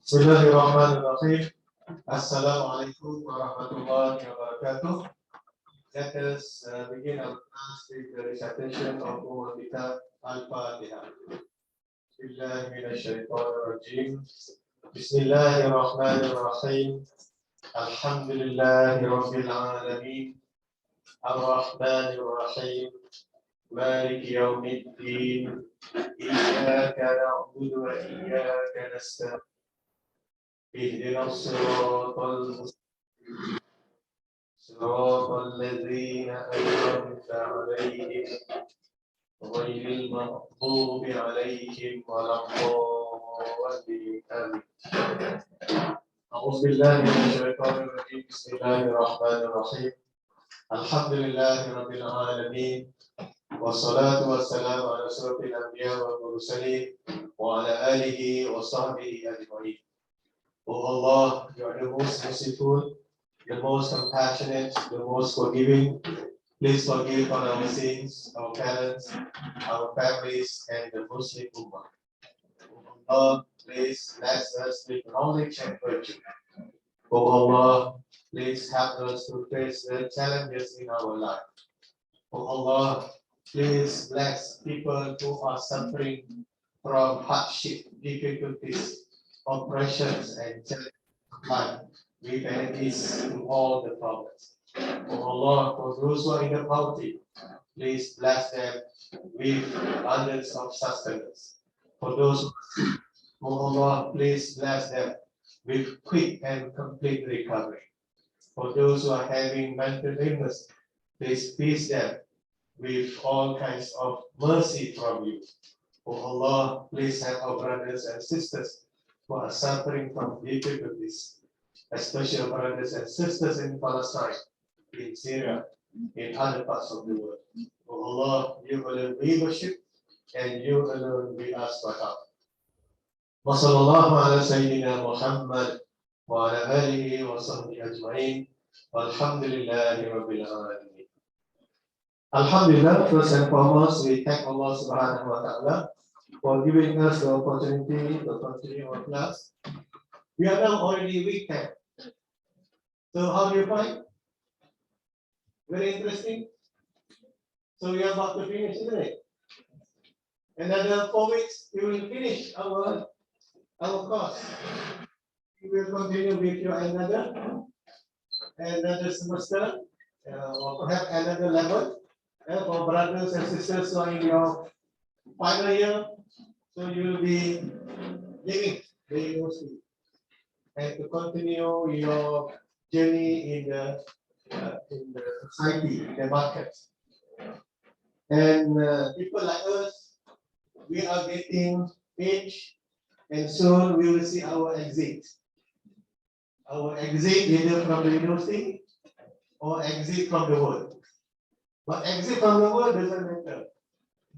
Bismillahirrahmanirrahim. Assalamualaikum warahmatullahi wabarakatuh. Let us begin our class with the recitation of our kitab Al-Fatiha. Bismillahirrahmanirrahim. Bismillahirrahmanirrahim. Alhamdulillahi rabbil alamin. Ar-Rahmanirrahim. Maliki yawmiddin. Iyyaka na'budu wa iyyaka nasta'in. اهدنا الصراط المستقيم صراط الذين أنعمت عليهم غير المغضوب عليهم ولا الضالين آمين. أعوذ بالله من الشيطان الرجيم بسم الله الرحمن الرحيم الحمد لله رب العالمين والصلاة والسلام على أشرف الأنبياء والمرسلين وعلى آله وصحبه أجمعين. Oh Allah, you are the most merciful, the most compassionate, the most forgiving. Please forgive for our sins, our parents, our families, and the Muslim Ummah. Oh Allah, please bless us with knowledge and virtue. Oh Allah, please help us to face the challenges in our life. Oh Allah, please bless people who are suffering from hardship, difficulties, oppressions, and challenges of life. We pray peace to all the problems. Oh Allah, for those who are in the poverty, please bless them with abundance of sustenance. For those who are sick, oh Allah, please bless them with quick and complete recovery. For those who are having mental illness, please peace them with all kinds of mercy from you. Oh Allah, please help our brothers and sisters who are suffering from difficulties, especially our brothers and sisters in Palestine, in Syria, in other parts of the world. Oh Allah, you alone we worship, and you alone we ask for help. Wa sallallahu ala sayyidina Muhammad wa ala alihi wa sahbihi ajma'in. Walhamdulillahi rabbil alamin. Alhamdulillah, first and foremost, we thank Allah subhanahu wa ta'ala for giving us the opportunity to continue our class. We are now already week 10. So how do you find? Very interesting. So we are about to finish, isn't it? Another 4 weeks, we will finish our course. We will continue with you another semester, or perhaps another level. For brothers and sisters who are in your final year, so you will be living the university and to continue your journey in the society, in the market. And people like us, we are getting age, and soon we will see our exit. Our exit either from the university or exit from the world. But exit from the world doesn't matter.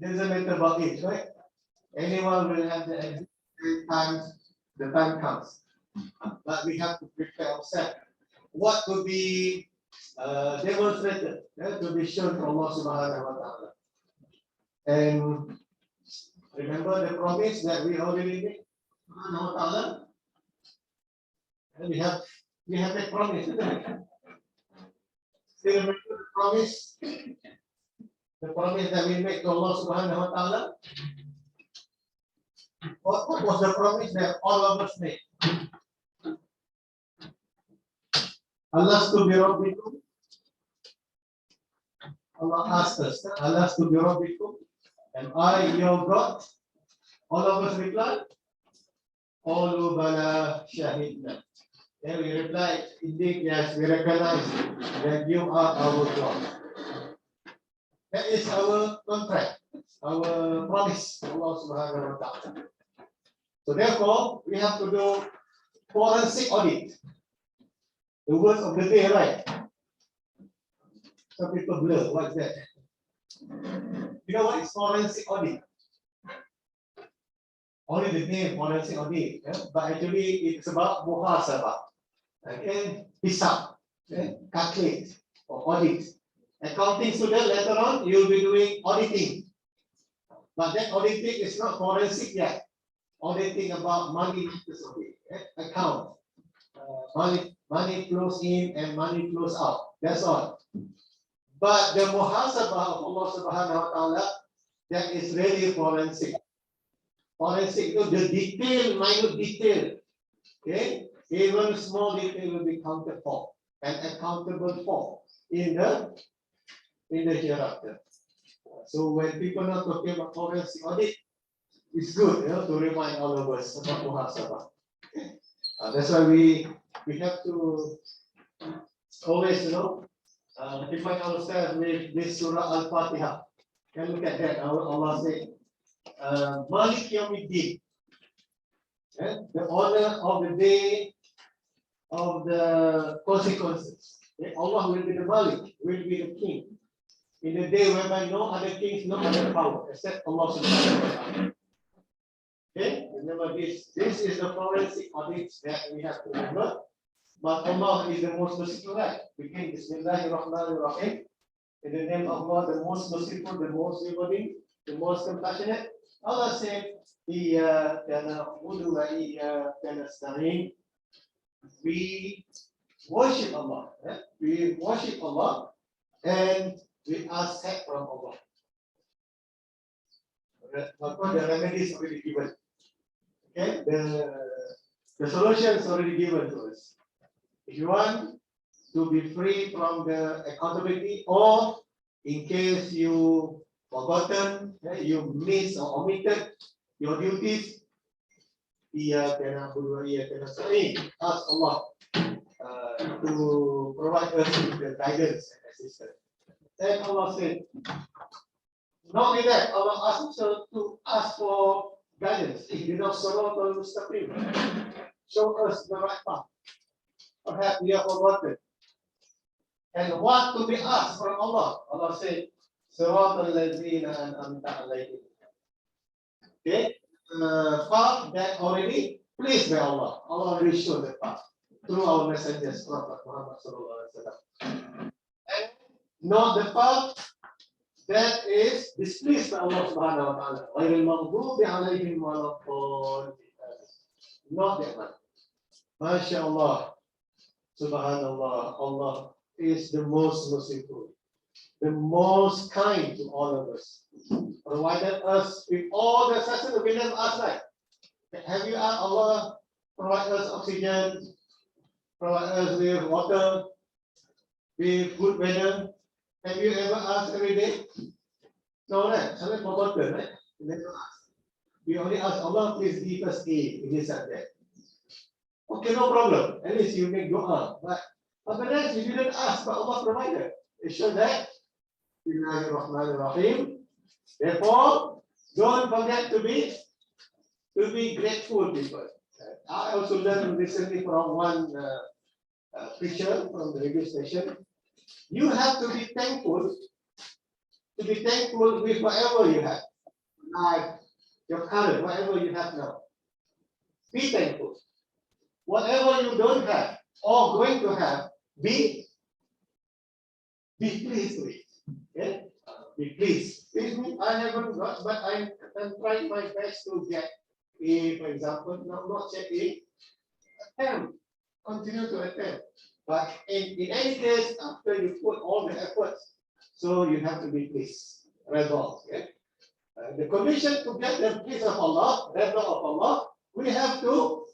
It doesn't matter about age, right? Anyone will have the exit the time comes. But we have to prepare ourselves. What to be demonstrated, to be shown to Allah subhanahu wa ta'ala. And remember the promise that we already made subhanahu wa ta'ala. And we have a promise, isn't it? Still remember the promise? The promise that we made to Allah subhanahu wa ta'ala. What was the promise that all of us made? Alastu bi rabbikum. Allah asked us, Alastu bi rabbikum? Am I your God? All of us replied, Qalu bala shahidna. Then we replied, indeed, yes, we recognize that you are our God. That is our contract, our promise to Allah subhanahu wa ta'ala. So therefore, we have to do forensic audit. The words of the day, right? Some people blur. What's that? You know what is forensic audit? Only the name forensic audit, but actually it's about muhasabah. Okay, hisab, calculate or audit. Accounting student, later on you'll be doing auditing. But that auditing is not forensic yet. Auditing about money matters only. account. Money flows in and money flows out. That's all. But the muhasabah of Allah Subhanahu wa Taala, that is really forensic. Forensic, the detail, minute detail. Okay, even small detail will be counted for and accountable for in the hereafter. So when people are talking about forensic audit, it's good, to remind all of us about muhasabah. That's why we have to always, define ourselves with this Surah Al-Fatiha. Can look at that. Allah said, Malik Yawmiddin. The honor of the day of the consequences. Allah will be the Malik, will be the king. In the day whereby no other kings, no other power, except Allah Subhanahu wa Ta'ala. Okay, remember this. This is the forensic audit that we have to remember. But Allah is the most merciful, right? Begin Bismillahirrahmanirrahim. In the name of Allah, the most merciful, the most rewarding, the most compassionate. Allah said, Iyyaka na'budu wa iyyaka nasta'in. We worship Allah. We worship Allah and we ask help from Allah. The remedy is already given. Okay, the solution is already given to us. If you want to be free from the accountability, or in case you forgotten, you missed or omitted your duties, ask Allah to provide us with the guidance and assistance. Then Allah said, not only that, Allah asked us to ask for guidance. Show us the right path. Perhaps we have forgotten. And what to be asked from Allah? Allah said, okay, path that already pleased by Allah. Allah already showed the path through our messengers, Prophet Muhammad sallallahu alaihi wasallam. And not the path that is displeased by Allah Subhanahu wa Taala. Not that one. MashaAllah. Subhanallah. Allah is the most merciful, the most kind to all of us. Provided us with all the sustenance we never asked, right? Have you asked Allah provide us oxygen, provide us with water, with good weather? Have you ever asked every day? No, right? Sometimes forgotten, right? We never ask. We only ask Allah, please give us aid in this subject. Okay, no problem. At least you make dua. But otherwise, you didn't ask, but Allah provided. It shows that. Bismillahirrahmanirrahim. Therefore, don't forget to be grateful, people. I also learned recently from one preacher from the radio station. You have to be thankful. To be thankful with whatever you have, like your current, whatever you have now. Be thankful. Whatever you don't have or going to have, be pleased with. Okay? Be pleased. Please me, I haven't got, but I'm trying my best to get A, for example. Now, not check A. Attempt. Continue to attempt. But in any case, after you put all the efforts, so you have to be pleased. Resolve. Okay? The condition to get the peace of Allah, redha of Allah, we have to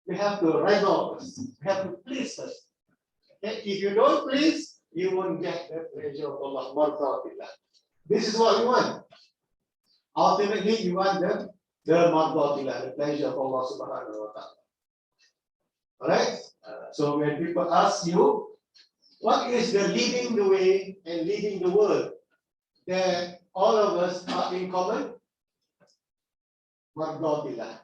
resolve us. We have to please us. Okay? If you don't please, you won't get the pleasure of Allah. This is what we want. Ultimately, you want the mardatillah, the pleasure of Allah subhanahu wa ta'ala. Alright? So when people ask you, what is the leading the way and leading the world that all of us are in common? Mardatillah.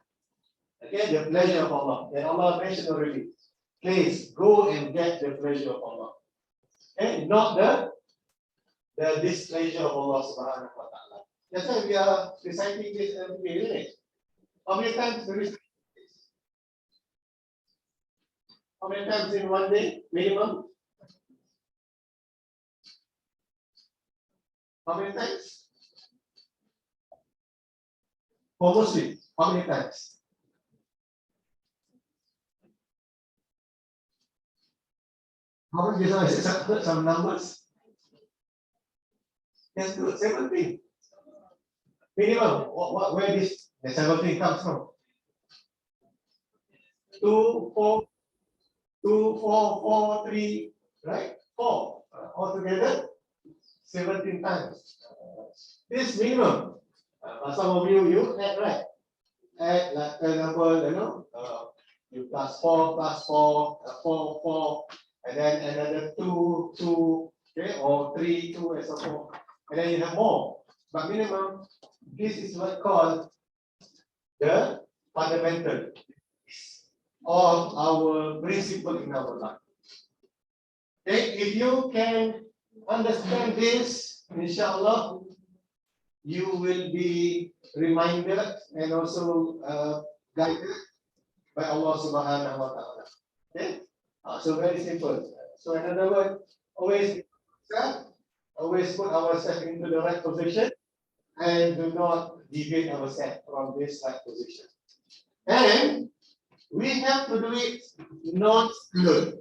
Okay, the pleasure of Allah. And Allah mentioned already. Please go and get the pleasure of Allah. Okay, not the displeasure of Allah subhanahu wa ta'ala. That's why we are reciting this every day, isn't it? How many times we recite this? How many times in one day, minimum? How many times? For Muslims, how many times? How many just some numbers? That's good. 17. Minimum. Where this the 17 comes from? 2, 4, 2, 4, 4, 3, right? 4. Altogether, 17 times. This minimum. Some of you add, right? Add, like, for example, you plus 4, 4, 4, and then another 2, 2, okay, or 3, 2, and so forth. And then you have more. But minimum, this is what called the fundamental of our principle in our life. Okay, if you can understand this, inshallah, you will be reminded and also guided by Allah Subhanahu wa Ta'ala. Okay, so very simple. So in other words, always put ourselves into the right position and do not deviate ourselves from this right position. And we have to do it not alone.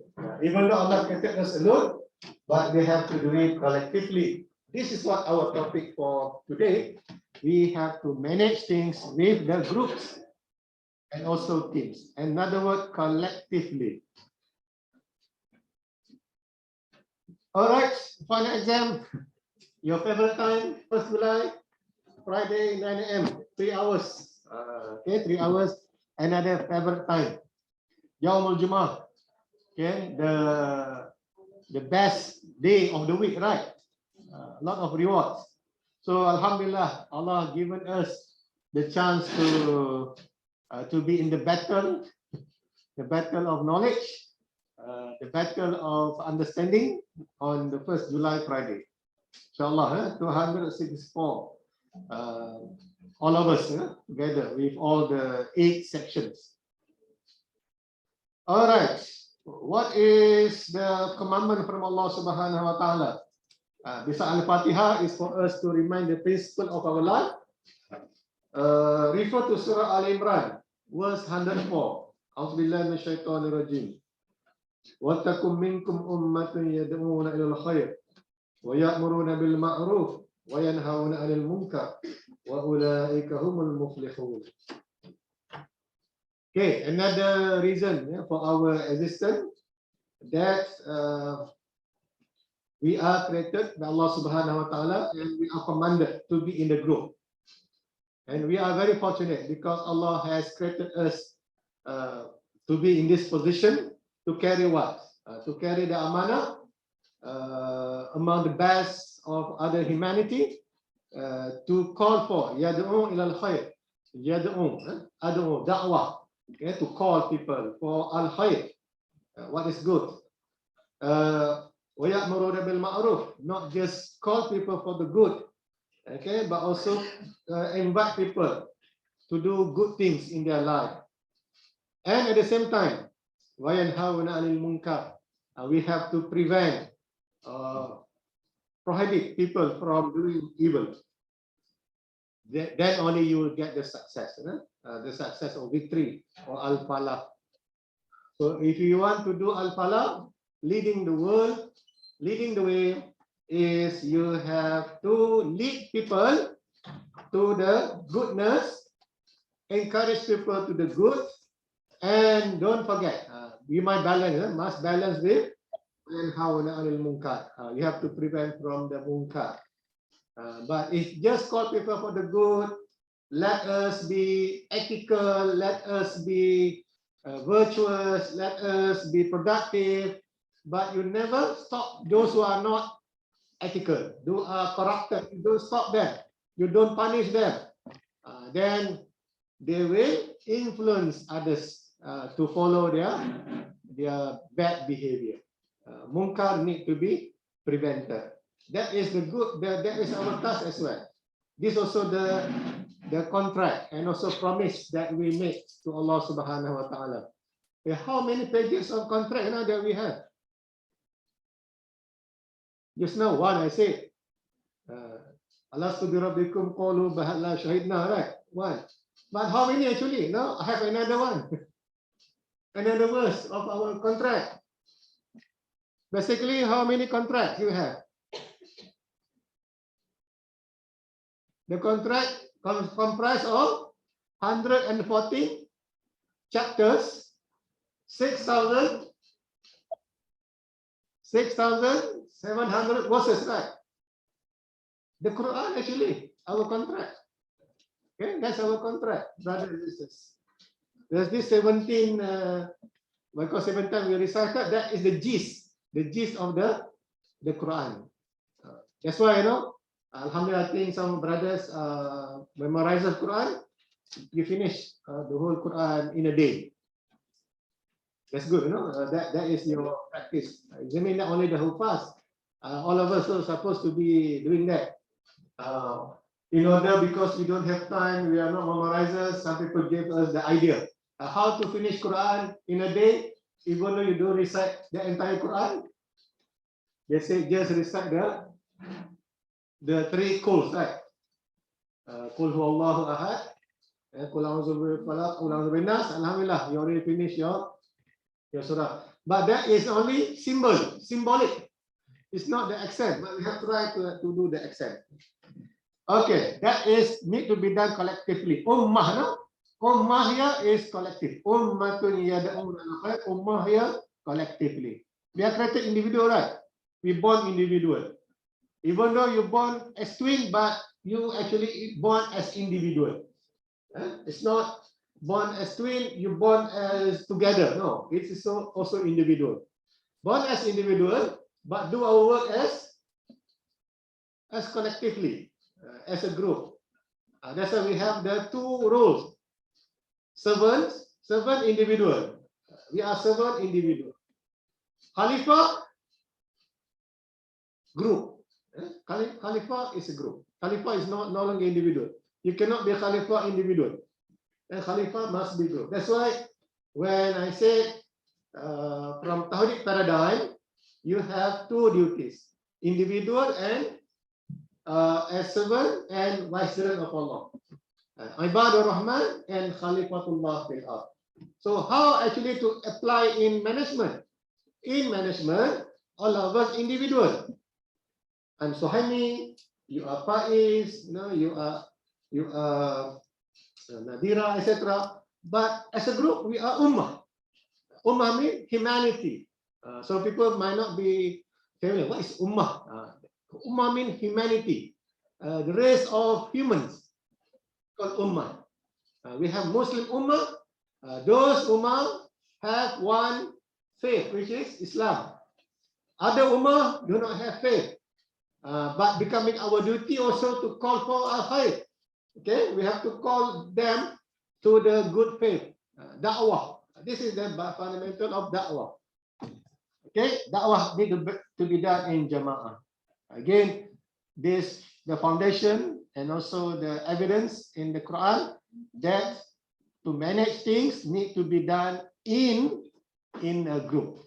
Even though Allah created us alone, but we have to do it collectively. This is what our topic for today. We have to manage things with the groups and also teams. Another word, collectively. All right, final exam. Your favorite time, 1st July, Friday, 9 a.m., 3 hours. Okay, 3 hours. Another favorite time. Yaumul Jummah. Okay, the best day of the week, right? A lot of rewards. So Alhamdulillah, Allah given us the chance to be in the battle of knowledge, the battle of understanding on the 1st July Friday. Inshallah, 264. All of us together with all the 8 sections. All right. What is the commandment from Allah Subhanahu wa Ta'ala? This Al-Fatiha is for us to remind the principle of our life. Refer to Surah Al-Imran, verse 104. A'udzubillahi minasyaitonir rajim. Wa takum minkum ummatun yad'una ilal khair wa ya'muruna bil ma'ruf wa yanhauna 'anil munkar wa ulaika humul muflihun. Okay, another reason for our existence, that we are created by Allah Subhanahu wa Ta'ala and we are commanded to be in the group. And we are very fortunate because Allah has created us to be in this position to carry what? To carry the amanah among the best of other humanity, to call for yad'u ilal khair, yad'u, ad'u, da'wah. Okay, to call people for al-khair, what is good. وَيَأْمُرُونَ بِالْمَعْرُوفِ, not just call people for the good, okay, but also invite people to do good things in their life. And at the same time, وَيَنْهَوْنَ عَنِ الْمُنْكَرِ, we have to prevent, prohibit people from doing evil. Then only you will get the success, the success or victory or al-falah. So if you want to do al-falah, leading the world, leading the way, is you have to lead people to the goodness, encourage people to the good, and don't forget, you must balance with yanhauna 'anil munkar. You have to prevent from the munkar. But if just call people for the good, let us be ethical, let us be virtuous, let us be productive, but you never stop those who are not ethical, who are corrupted. You don't stop them, you don't punish them, then they will influence others to follow their bad behavior. Munkar need to be prevented. That is the good. That is our task as well. This also the contract and also promise that we make to Allah Subhanahu wa Ta'ala. How many pages of contract now that we have? Just now one I said, Alastu bi rabbikum qalu bala shahidna, right? One. But how many actually? Now I have another one. Another verse of our contract. Basically, how many contracts you have? The contract comprised of 114 chapters, 6,700 verses, right? The Quran actually, our contract. Okay, that's our contract, brothers and sisters. There's this 17, because 7 times we recited, that is the gist of the Quran. That's why, Alhamdulillah, I think some brothers memorize the Quran. You finish the whole Quran in a day. That's good, that is your practice. It doesn't mean that only the Hufaz. All of us are supposed to be doing that. In order, because we don't have time, we are not memorizers, some people gave us the idea. How to finish Quran in a day, even though you don't recite the entire Quran. They say just recite the 3 quls, right? Qul huwallahu ahad, qul a'udzu birabbil falaq, qul a'udzu bin nas. Alhamdulillah, you already finished your surah. But that is only symbolic. It's not the accent, but we have tried to do the accent. Okay, that is need to be done collectively. Ummah, no? Ummah here is collective. Ummatun yad'una ila khair. Ummah here collectively. We are created individual, right? We born individual. Even though you born as twin, but you actually born as individual. It's not born as twin, you born as together. No, it is also individual. Born as individual, but do our work as collectively, as a group. That's why we have the 2 roles. Servant individual. We are servant individual. Khalifah, group. Khalifah is a group. Khalifah is no longer individual. You cannot be Khalifah individual. And Khalifah must be group. That's why when I say from Tawhid paradigm, you have 2 duties. Individual and as servant and viceroy of Allah. Ibadur Rahman and Khalifatullah fil Ard. So how actually to apply in management? In management, all of us individual. I'm Suhaimi, you are Faiz, you are Nadira, etc. But as a group, we are Ummah. Ummah means humanity. So people might not be familiar. What is Ummah? Ummah means humanity. The race of humans called Ummah. We have Muslim Ummah. Those Ummah have one faith, which is Islam. Other Ummah do not have faith. But becoming our duty also to call for our faith. Okay, we have to call them to the good faith, da'wah. This is the fundamental of da'wah. Okay, da'wah need to be done in jama'ah. Again, this the foundation and also the evidence in the Quran that to manage things need to be done in a group.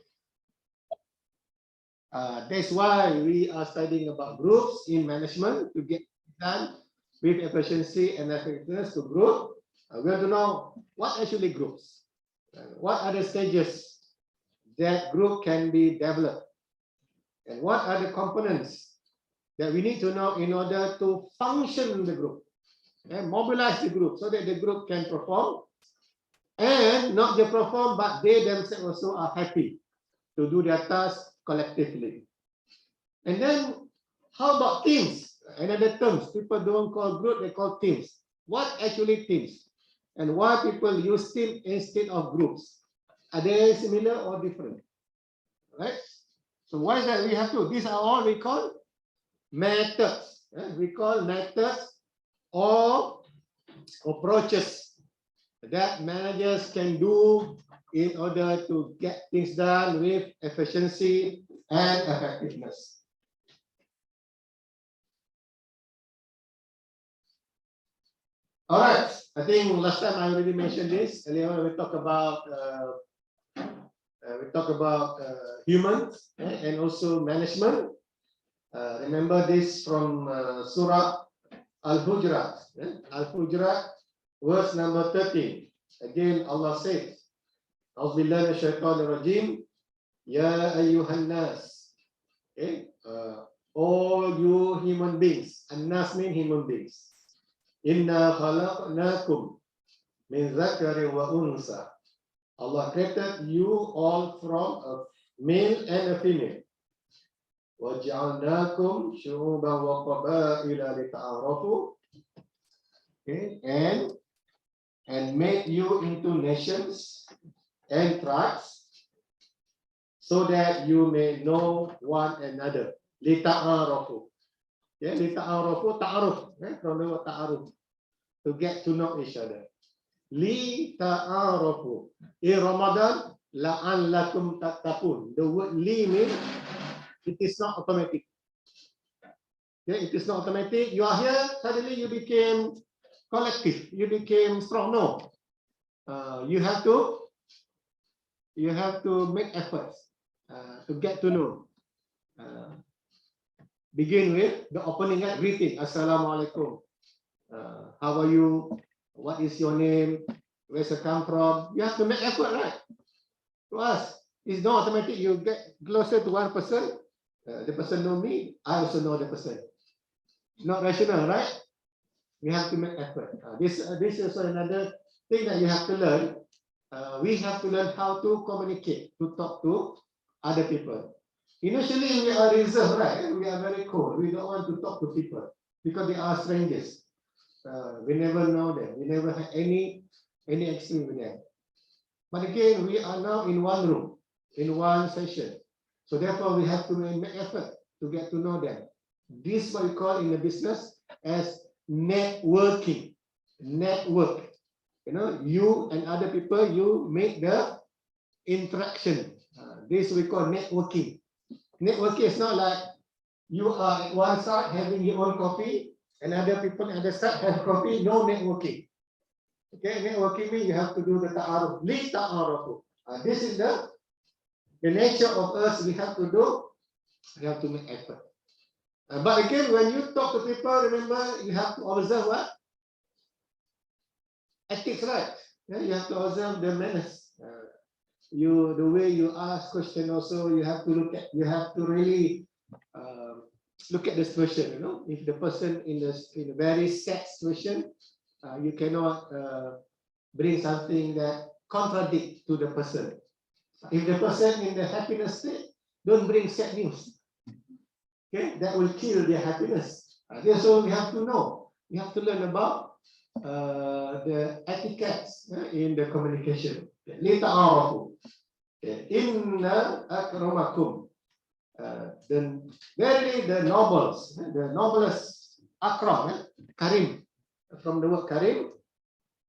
That's why we are studying about groups in management to get done with efficiency and effectiveness to group. We have to know what actually groups, what are the stages that group can be developed, and what are the components that we need to know in order to function the group and mobilize the group so that the group can perform, and not just perform, but they themselves also are happy to do their task collectively. And then how about teams? Another terms, people don't call group, they call teams. What actually teams? And why people use team instead of groups? Are they similar or different? Right? So why is that we have to? These are all we call methods. We call methods or approaches that managers can do in order to get things done with efficiency and effectiveness. All right, I think last time I already mentioned this. Earlier we talked about humans and also management. Remember this from Surah Al-Hujurat. Al-Hujurat, verse number 13. Again, Allah says, "A'udzu billahi minasyaitonir rajim. Ya ayyuhan nas, Okay, all you human beings, An-nas mean human beings. Inna khalaqnakum min dzakarin wa unsa. Allah created you all from a male and a female. وَجَعَلْنَاكُمْ شُعُوبًا وَقَبَائِلَ لِتَعَارَفُوا. Okay, and made you into nations and tribes so that you may know one another. لِتَعَارَفُوا. Okay, لِتَعَارَفُوا, ta'aruf. From the word ta'aruf, to get to know each other. لِتَعَارَفُوا. In Ramadan, لَعَلَّكُمْ تَتَّقُونَ. The word li means it is not automatic. Okay, it is not automatic. You are here, suddenly you became collective, you became strong. No. You have to make efforts to get to know. Begin with the opening greeting. Assalamualaikum. How are you? What is your name? Where's you come from? You have to make effort, right? To us, it's not automatic. You get closer to one person, the person know me, I also know the person. It's not rational, right? We have to make effort. This is also another thing that you have to learn. We have to learn how to communicate, to talk to other people. Initially, we are reserved, right? We are very cold. We don't want to talk to people because they are strangers. We never know them. We never had any experience with them. But again, we are now in one room, in one session. So therefore, we have to make effort to get to know them. This is what we call in the business as networking. Network. You know, you and other people, you make the interaction. This we call networking. Networking is not like you are at one side having your own coffee and other people at the other side have coffee. No networking. Okay, networking means you have to do the ta'aruf. Li ta'arufu. This is the nature of us. We have to do. We have to make effort. But again, when you talk to people, remember you have to observe what? Ethics, right? Yeah, you have to observe the manners. The way you ask question also, you have to look at. You have to really look at the situation. You know, if the person in a very sad situation, you cannot bring something that contradict to the person. If the person in the happiness state, don't bring sad news. Okay, that will kill their happiness. So we have to know. We have to learn about the etiquettes in the communication. Lita'arafu. Inna akramakum. Verily the nobles, the noblest akram, karim. From the word karim,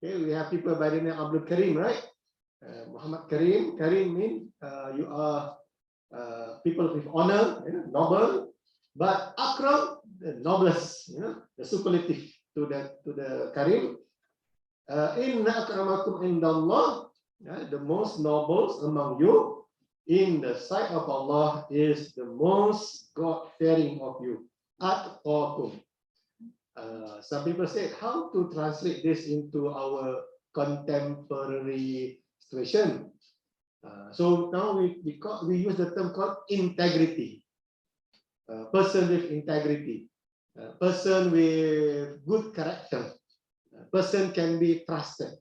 okay, we have people by the name Abdul Karim, right? Muhammad Karim. Karim means you are people with honor, noble. But akram, the noblest, the superlative to the karim. Inna akramakum indallah, the most nobles among you in the sight of Allah is the most God-fearing of you. Atqakum. Some people say, how to translate this into our contemporary situation? So now we use the term called integrity. Person with integrity, person with good character, person can be trusted.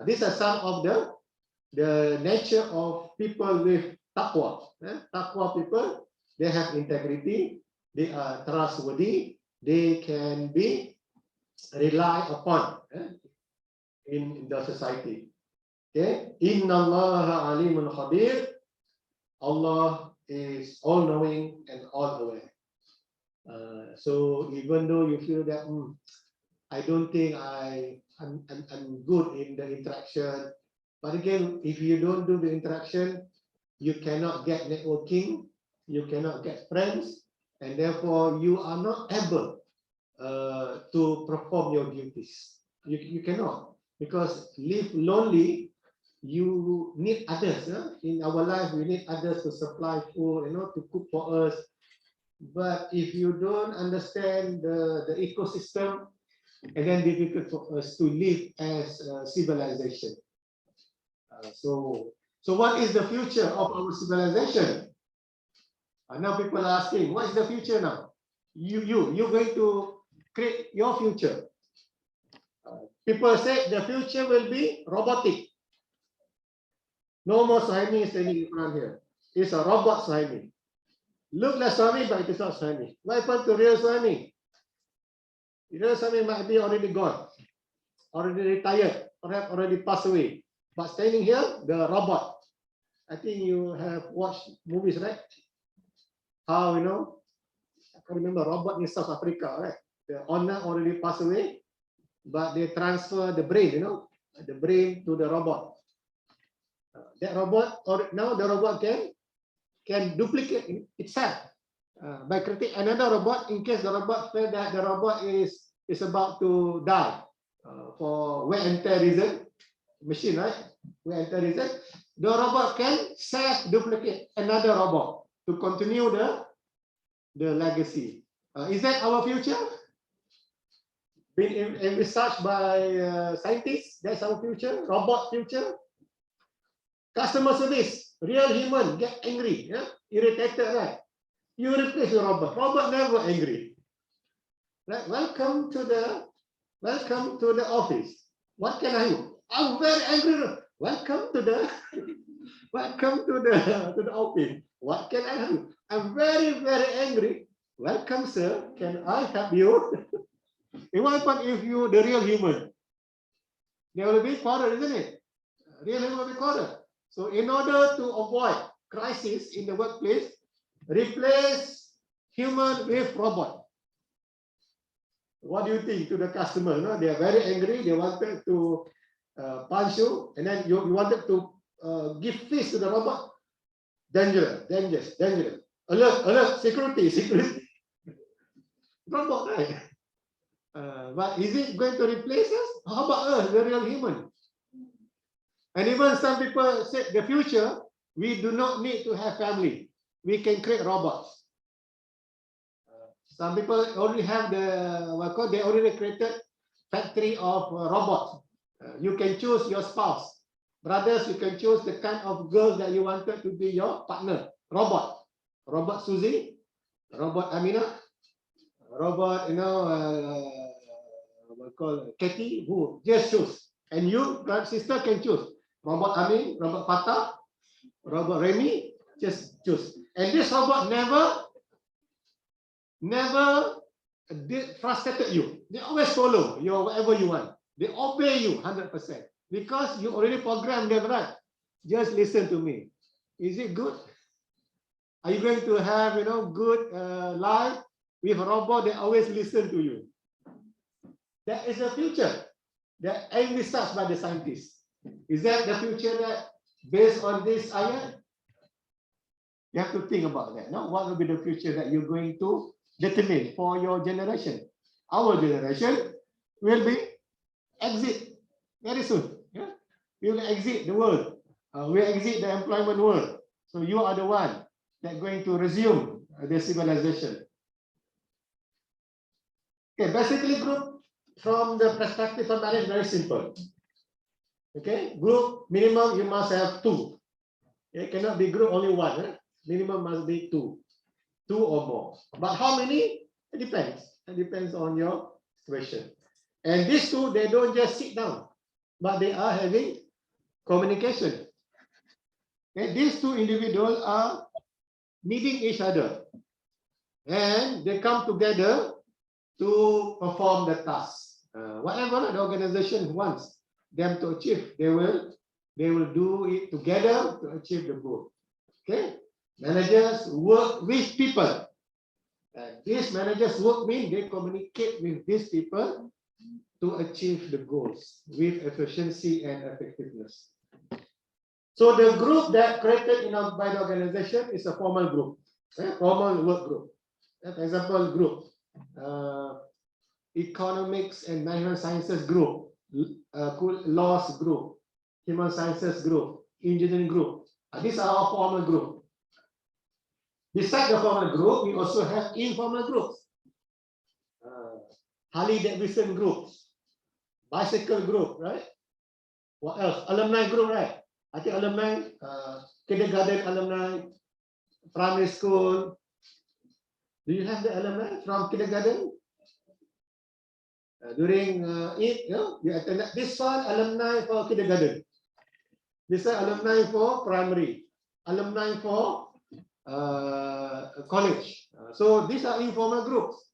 These are some of the nature of people with taqwa. Taqwa people, they have integrity, they are trustworthy, they can be relied upon in the society. Okay, Inna Allah alimun khabir. Allah is all-knowing and all-aware. So even though you feel that I don't think I'm good in the interaction, but again, if you don't do the interaction, you cannot get networking, you cannot get friends, and therefore you are not able to perform your duties. You cannot, because live lonely. You need others. In our life, we need others to supply food, to cook for us. But if you don't understand the ecosystem, and then difficult for us to live as a civilization. So what is the future of our civilization? Now people are asking, what is the future now? You're going to create your future. People say the future will be robotic. No more Swami standing in front here. It's a robot Swami. Look like Swami, but it is not Swami. What happened to real Swami? Real Swami might be already gone, already retired, perhaps already passed away. But standing here, the robot. I think you have watched movies, right? How, I can remember robot in South Africa, right? The owner already passed away, but they transfer the brain, the brain to the robot. That robot, or now the robot can duplicate itself by creating another robot in case the robot feel that the robot is about to die for wear and tear reason, machine, right? Wear and tear reason, the robot can self-duplicate another robot to continue the legacy. Is that our future? Being envisaged by scientists, that's our future, robot future. Customer service, real human get angry, irritated, right? You replace the robot. Robot never angry. Right? Welcome to the office. What can I do? I'm very angry. Welcome to the office. What can I do? I'm very, very angry. Welcome, sir. Can I help you? What happens if you the real human? There will be quarrel, isn't it? Real human will be quarrel. So in order to avoid crisis in the workplace, replace human with robot. What do you think to the customer? They are very angry. They wanted to punch you, and then you wanted to give face to the robot. Dangerous. Alert, security. Robot, right? But is it going to replace us? How about us, the real human? And even some people said the future, we do not need to have family. We can create robots. Some people already have they already created factory of robots. You can choose your spouse. Brothers, you can choose the kind of girls that you wanted to be your partner. Robot. Robot Susie, Robot Amina, Robot, Katie, who just choose. And you, sister, can choose. Robot Amin, Robot Fatah, Robot Remy, just choose. And this robot never frustrated you. They always follow you whatever you want. They obey you 100% because you already programmed them, right? Just listen to me. Is it good? Are you going to have good life with a robot that always listen to you? That is the future that envisaged by the scientists. Is that the future that based on this ayat? You have to think about that. No? What will be the future that you're going to determine for your generation? Our generation will be exit very soon. Yeah? We will exit the world. We exit the employment world. So you are the one that going to resume the civilization. Okay, basically group from the perspective of marriage, very simple. Okay, group minimum you must have 2. It cannot be group only 1. Minimum must be 2 or more. But how many? It depends. It depends on your situation. And these 2, they don't just sit down, but they are having communication. Okay, these 2 individuals are meeting each other, and they come together to perform the task. Whatever the organization wants them to achieve, they will do it together to achieve the goal. Okay, managers work with people. These managers work means they communicate with these people to achieve the goals with efficiency and effectiveness. So the group that created by the organization is a formal group, formal work group. For example, group economics and management sciences group, laws group, human sciences group, engineering group. These are our formal group. Besides the formal group, we also have informal groups. Harley Davidson groups, bicycle group, right? What else? Alumni group, right? I think alumni, kindergarten alumni, primary school. Do you have the alumni from kindergarten? During it, you attended this one alumni for kindergarten. This one alumni for primary, alumni for college. So these are informal groups.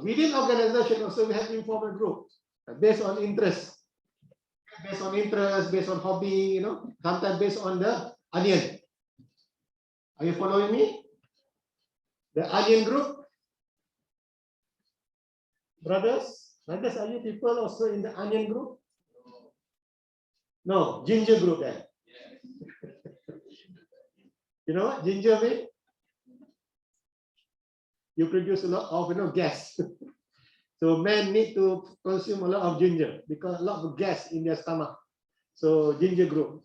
Within organization also we have informal groups based on interest, based on hobby, sometimes based on the onion. Are you following me? The onion group, brothers, are you people also in the onion group? No, ginger group then. You know what ginger means? You produce a lot of gas. So men need to consume a lot of ginger because a lot of gas in their stomach. So ginger group.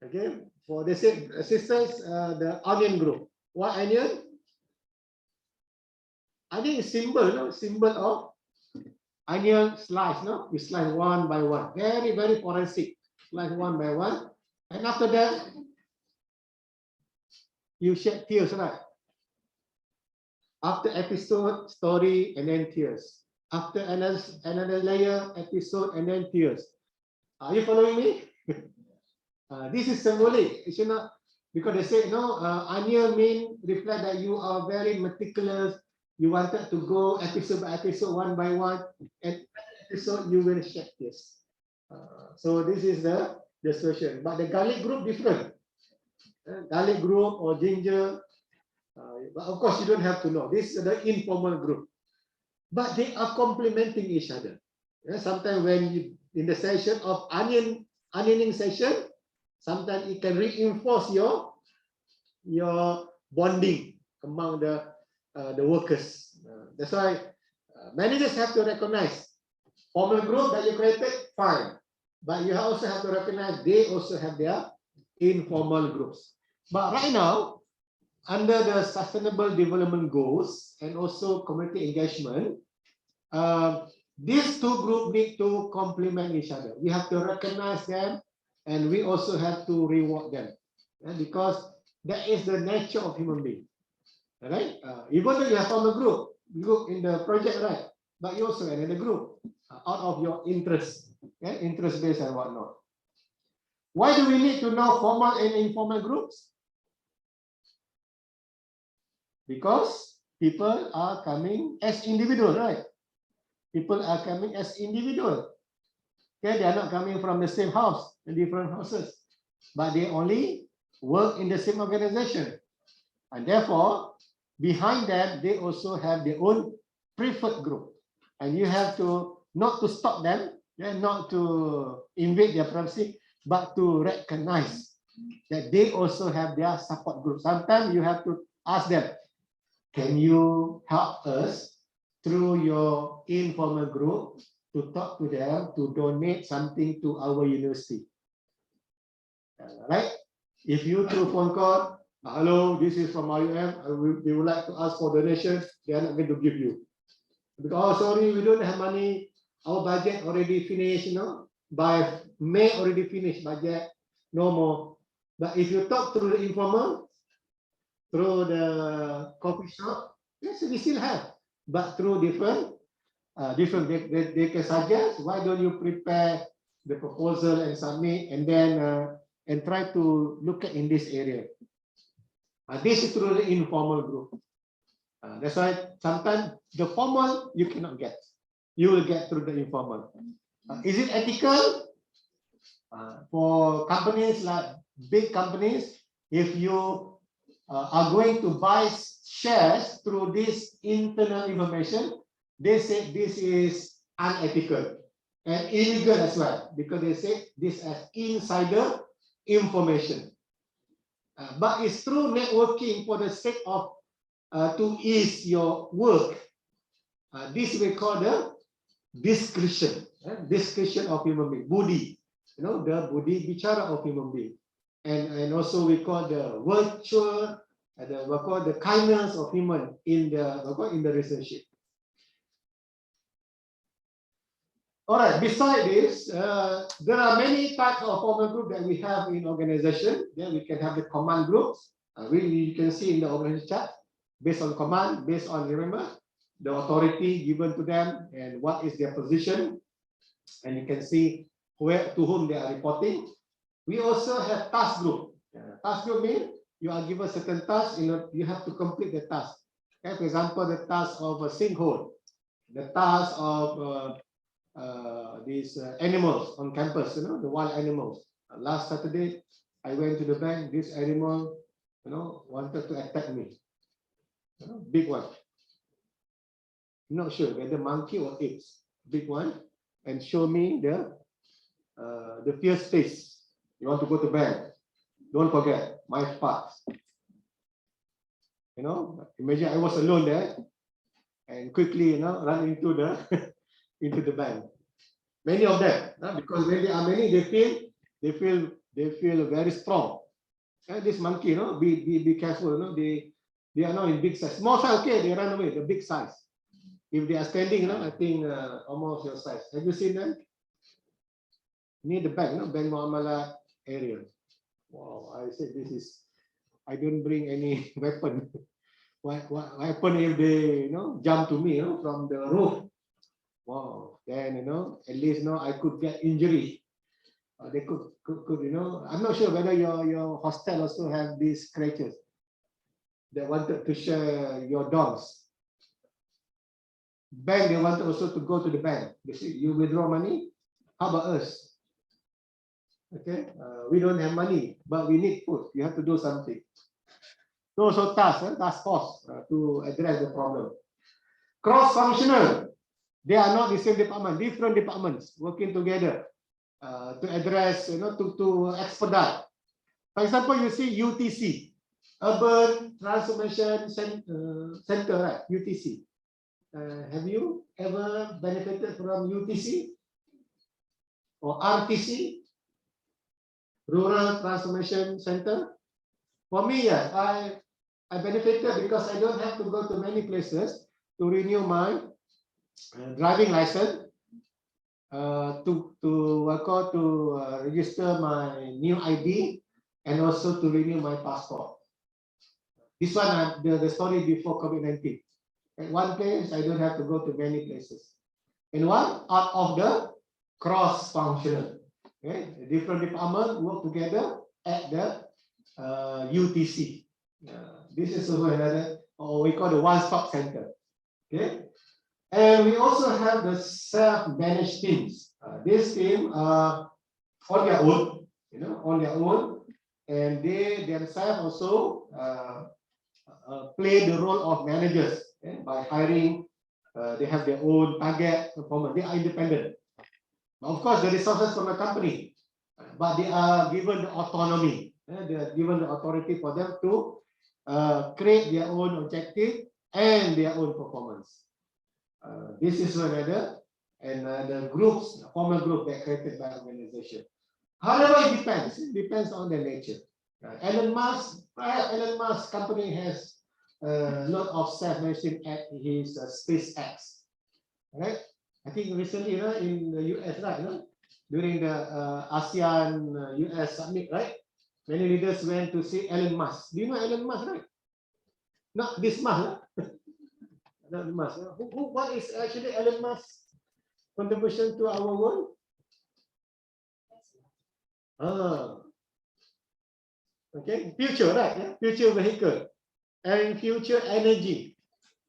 Okay, for the sisters, the onion group. What onion? Onion is symbol of onion slice. We slice one by one. Very, very forensic. Slice one by one. And after that, you shed tears, right? After episode, story, and then tears. After another layer, episode, and then tears. Are you following me? This is symbolic. It should not, because they say, onion mean reflect that you are very meticulous. You wanted to go episode by episode, one by one, and episode you will shed tears. So this is the situation. But the garlic group different. Garlic group or ginger. But of course, you don't have to know. This is the informal group. But they are complementing each other. Sometimes when you in the session of onioning session, sometimes it can reinforce your bonding among the workers. That's why managers have to recognize formal group that you created, fine. But you also have to recognize they also have their informal groups. But right now, under the Sustainable Development Goals and also community engagement, these two groups need to complement each other. We have to recognize them and we also have to reward them because that is the nature of human being. Right? Even though you have formed a group in the project, right? But you also in a group out of your interest, interest based and whatnot. Why do we need to know formal and informal groups? Because people are coming as individuals, right? People are coming as individuals. Okay, they are not coming from the same house, in different houses, but they only work in the same organization. And therefore, behind them, they also have their own preferred group. And you have to, not to stop them, not to invade their privacy, but to recognize that they also have their support group. Sometimes you have to ask them, can you help us through your informal group to talk to them to donate something to our university? Right? If you through phone call, hello, this is from IUM, we would like to ask for donations, they are not going to give you. Because, oh, sorry, we don't have money, our budget already finished, by May already finished budget, no more. But if you talk through the informal, through the coffee shop, yes, we still have, but through different, they can suggest, why don't you prepare the proposal and submit, and then and try to look at in this area. This is through the informal group. That's why sometimes the formal you cannot get. You will get through the informal. Is it ethical for companies like big companies? If you are going to buy shares through this internal information, they say this is unethical and illegal as well, because they say this as insider information. But it's through networking for the sake of to ease your work. This we call the discretion of human being, buddhi, the buddhi bicara of human being. And also we call the virtual, we call the kindness of human in the relationship. All right, besides this, there are many types of formal group that we have in organization. Then we can have the command groups. You can see in the organization chart, based on command, based on, remember, the authority given to them and what is their position. And you can see where to whom they are reporting. We also have task group. Task group means you are given certain tasks, you have to complete the task. Okay, for example, the task of a sinkhole, the task of these animals on campus, the wild animals. Last Saturday, I went to the bank. This animal, wanted to attack me. Big one. I'm not sure whether monkey or apes. Big one, and show me the fierce face. You want to go to bank? Don't forget my parts. Imagine I was alone there, and quickly, run into the into the bank. Many of them, because when there are many, they feel very strong. This monkey, be careful. They are not in big size. Small size, okay, they run away. The big size. If they are standing, I think almost your size. Have you seen them? Near the bank, Bank Muamalat area. Wow, I said I don't bring any weapon. What happen if they, jump to me, from the roof? Wow, then, at least, I could get injury. They could, I'm not sure whether your hostel also have these creatures that wanted to share your dogs. Bank, they wanted also to go to the bank. They say, you withdraw money? How about us? Okay, we don't have money, but we need food. You have to do something. So task force to address the problem. Cross-functional. They are not the same department, different departments working together to address, to expedite. For example, you see UTC, Urban Transformation Center, right? UTC. Have you ever benefited from UTC or RTC, Rural Transformation Center? For me, yes, I benefited because I don't have to go to many places to renew my driving license, to register my new ID, and also to renew my passport. This one, the story before COVID-19. At one place, I don't have to go to many places. And one out of the cross-functional. Okay, different departments work together at the UTC. This is also another, or we call the one-stop center. Okay, and we also have the self-managed teams. This team are on their own, and they themselves also play the role of managers by hiring. They have their own target performance. They are independent. Of course, the resources from the company, but they are given the autonomy. They are given the authority for them to create their own objective and their own performance. This is another the groups, formal group that created by organization. However, it depends. It depends on the nature. Elon Musk company has a lot of self-management at his SpaceX. Right? I think recently, in the US, right? During the ASEAN US summit, right? Many leaders went to see Elon Musk. Do you know Elon Musk, right? Not this Musk. Not the Musk. What is actually Elon Musk's contribution to our world? Okay, future, right? Yeah? Future vehicle and future energy.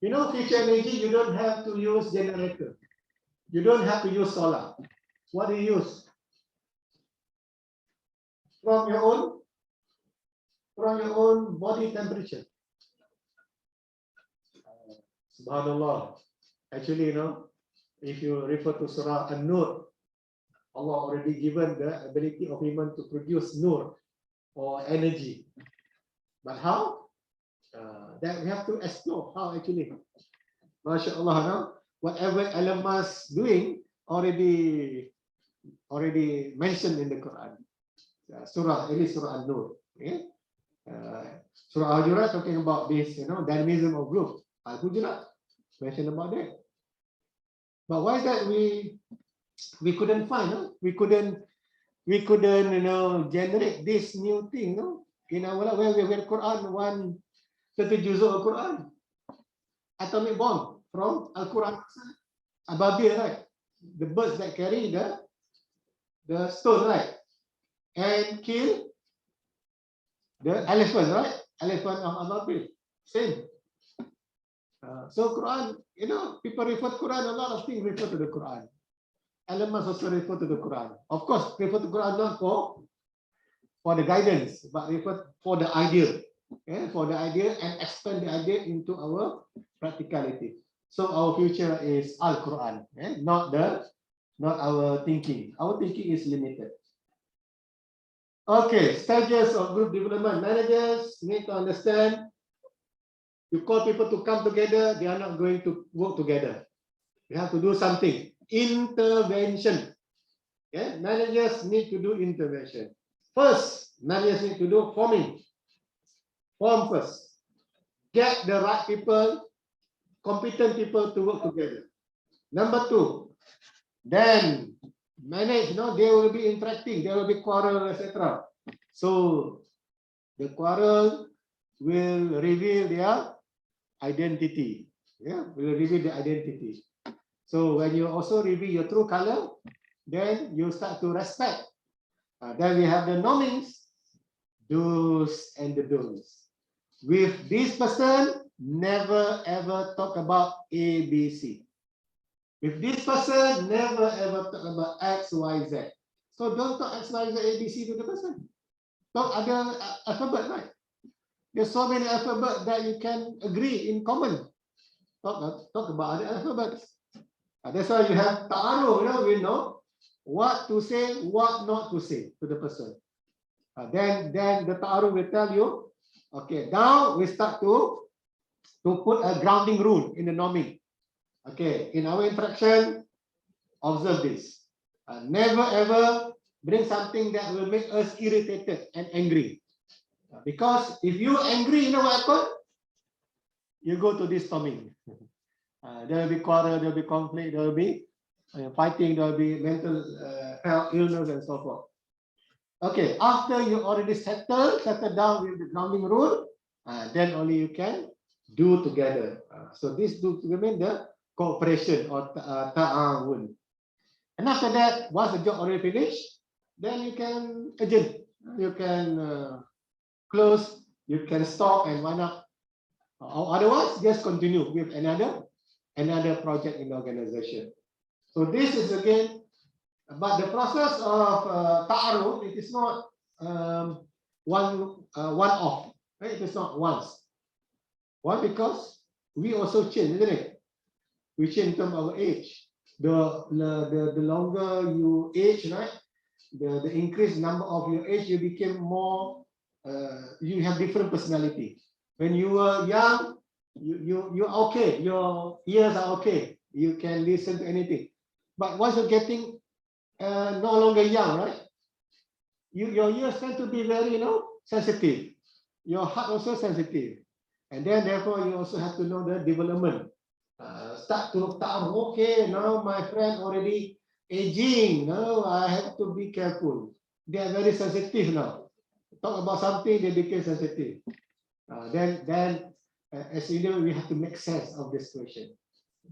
Future energy, you don't have to use generator. You don't have to use solar. What do you use? From your own body temperature. Subhanallah. Actually, if you refer to Surah An-Nur, Allah already given the ability of human to produce nur or energy. But how? That we have to explore how actually. MashaAllah, whatever Elon Musk doing already mentioned in the Quran. Surah An-Nur. Okay? Surah Al-Hujurat talking about this, dynamism of group. Al-Hujurat mentioned about that. But why is that we couldn't find, we couldn't generate this new thing, in our life, where we read Quran, 30 juz of Quran, atomic bomb from Al-Quran, Ababil, right? The birds that carry the stone, right? And kill the elephant, right? Elephant of Ababil, same. So Quran, people refer to Quran, a lot of things refer to the Quran. Elements also refer to the Quran. Of course, refer to Quran not for the guidance, but refer for the idea. For the idea and expand the idea into our practicality. So our future is Al-Quran, not our thinking. Our thinking is limited. Okay, stages of group development. Managers need to understand. You call people to come together, they are not going to work together. You have to do something. Intervention. Managers need to do intervention. First, managers need to do forming. Form first. Get the right people, competent people to work together. Number two, then manage, they will be interacting, there will be quarrel, etc. So the quarrel will reveal their identity. Will reveal the identity. So when you also reveal your true color, then you start to respect. Then we have the normings, do's and the don'ts. With this person, never ever talk about A, B, C. With this person, never ever talk about X, Y, Z. So don't talk X, Y, Z, A, B, C to the person. Talk other alphabet, right? There's so many alphabets that you can agree in common. Talk about other alphabets. That's why you have ta'aruf, we know what to say, what not to say to the person. Then the ta'aruf will tell you, okay, now we start to put a grounding rule in the norming. Okay, in our interaction, observe this. Never ever bring something that will make us irritated and angry. Because if you're angry, you know what happens? You go to this storming. There will be quarrel, there will be conflict, there will be fighting, there will be mental health, illness, and so forth. Okay, after you already settle down with the grounding rule, then only you can do together. So this do remain the cooperation or ta'awun. And after that, once the job already finished, then you can adjourn, you can close, you can stop and wind up. Otherwise, just continue with another project in the organization. So this is again, but the process of ta'aruf, it is not one off. Right? It is not once. Why? Because we also change, isn't it? We change in terms of our age. The longer you age, right? The increased number of your age, you became more. You have different personality. When you were young, you're okay. Your ears are okay. You can listen to anything. But once you're getting no longer young, right? Your ears tend to be very, sensitive. Your heart also sensitive. And then therefore you also have to know the development. Start to okay, now my friend already aging. Now I have to be careful. They are very sensitive now. Talk about something, they become sensitive. Then as you know, we have to make sense of this situation.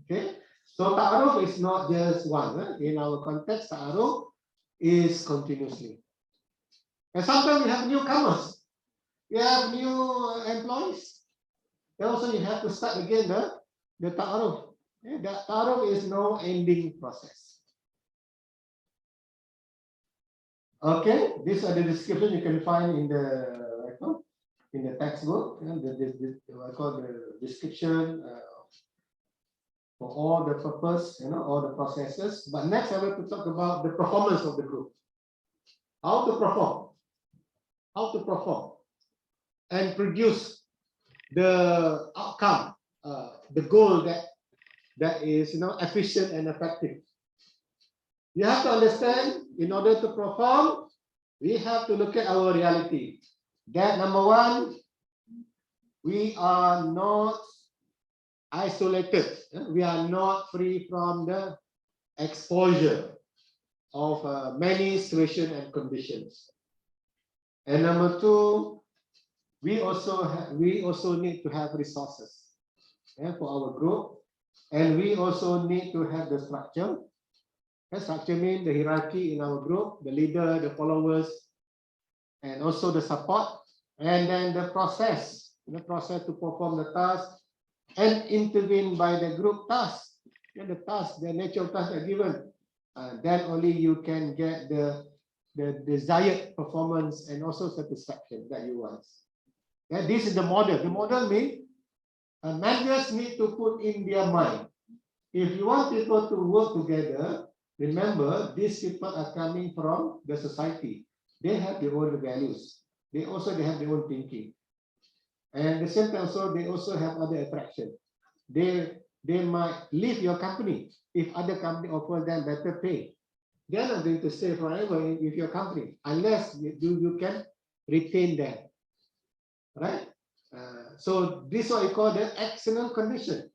Okay, so ta'aruf is not just one. In our context, ta'aruf is continuously. And sometimes we have newcomers. We have new employees. Then also you have to start again the ta'aruf. The ta'aruf is no ending process. Okay, these are the description you can find in the textbook. I call the description for all the purpose, all the processes. But next, I want to talk about the performance of the group. How to perform, and produce the outcome, the goal that is efficient and effective. You have to understand, in order to perform, we have to look at our reality. That number one, we are not isolated. We are not free from the exposure of many situations and conditions. And number two, we also need to have resources, for our group, and we also need to have the structure. The structure means the hierarchy in our group, the leader, the followers, and also the support, and then the process to perform the task and intervene by the group task. And the task, the nature of task are given. Then only you can get the desired performance and also satisfaction that you want. Yeah, this is the model. The model means managers need to put in their mind. If you want people to work together, remember these people are coming from the society. They have their own values. They have their own thinking. And at the same time, they also have other attraction. They might leave your company if other company offer them better pay. They are not going to stay forever with your company unless you can retain them, right? So this is what we call the external condition